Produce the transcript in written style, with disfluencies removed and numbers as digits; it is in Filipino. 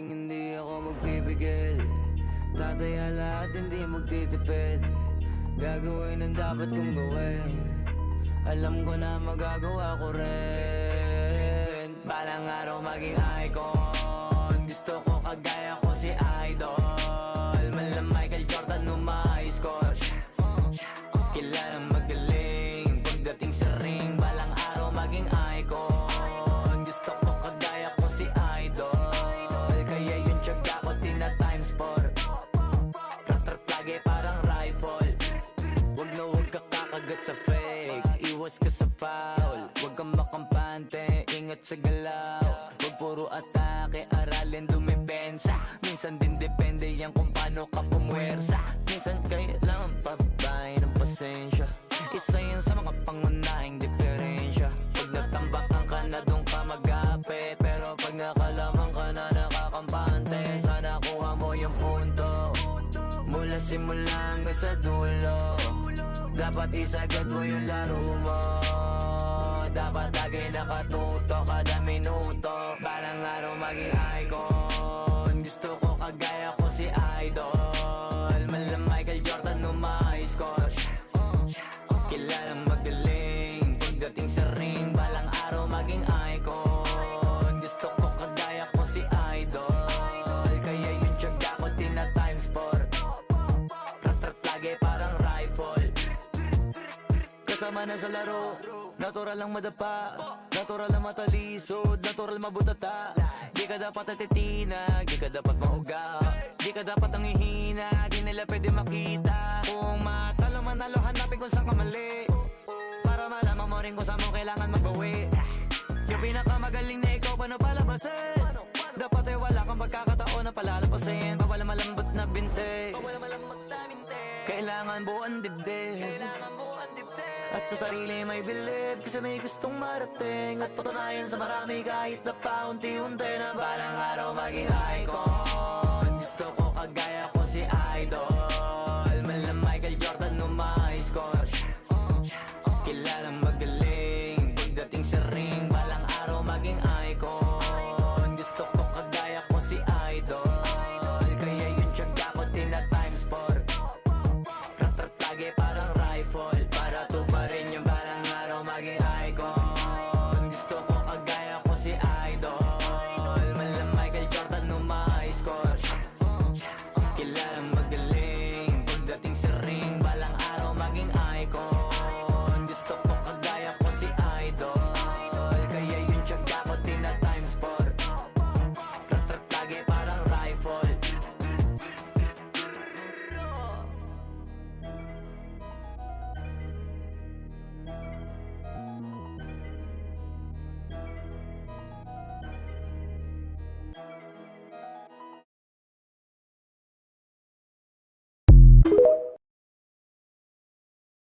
hindi ako magpipigil. Tataya lahat, hindi magtitipid. Gagawin ang dapat kong gawin. Alam ko na magagawa ko rin. Balang araw maging icon. Gusto ko kagaya ko si Idol. Malam Michael Jordan score. Kilalang magaling pagdating sa ring. Balang araw maging icon. Gusto ko kagaya ko si Idol. Kaya yung tiyaga ko tina times 4. Rat-rat lagi parang rifle. Wag na wag ka kakagat sa fake. Iwas ka sa foul. Wag kang makampante, ingat sa galaw. Wag puro atake, aralin dumipensa. Minsan din depende yan kung paano ka pumwersa. Minsan kailangan pabay ng pasensya. Isa yan sa mga pangunahing diferensya. Pag natambakan ka na doon ka mag-apit. Pero pag nakalaman ka na nakakampante, sana kuha mo yung punto. Mula simula hanggang sa dulo. Dapat isagad mo yung laro mo. Dapat lagi nakatuto kada minuto. Balang araw maging icon. Gusto ko kagaya ko si Idol. Malam Michael Jordan score. Kilalang magaling pagdating sa ring. Balang araw maging icon. Gusto ko kagaya ko si Idol. Kaya yung tiyaga ko tina times 4. Rat-rat lagi parang rifle. Kasama na sa laro, natural lang madapa, natural lang matalisod, natural mabutata. Di ka dapat atitina, di ka dapat mauga, di ka dapat ang ihina, di nila pwede makita. Kung matalo manalo, hanapin kung saan ka mali, para malaman mo rin kung saan mo kailangan magbawi. Yung pinakamagaling na ikaw, paano palabasin? Dapat ay wala kang pagkakataon na palalapasin. Bawal malambot na binte, kailangan buuan dibdib. At sa sarili may believe, kasi may gustong marating. At patunayan sa marami kahit na paunti-unti na balang araw maging icon. Gusto ko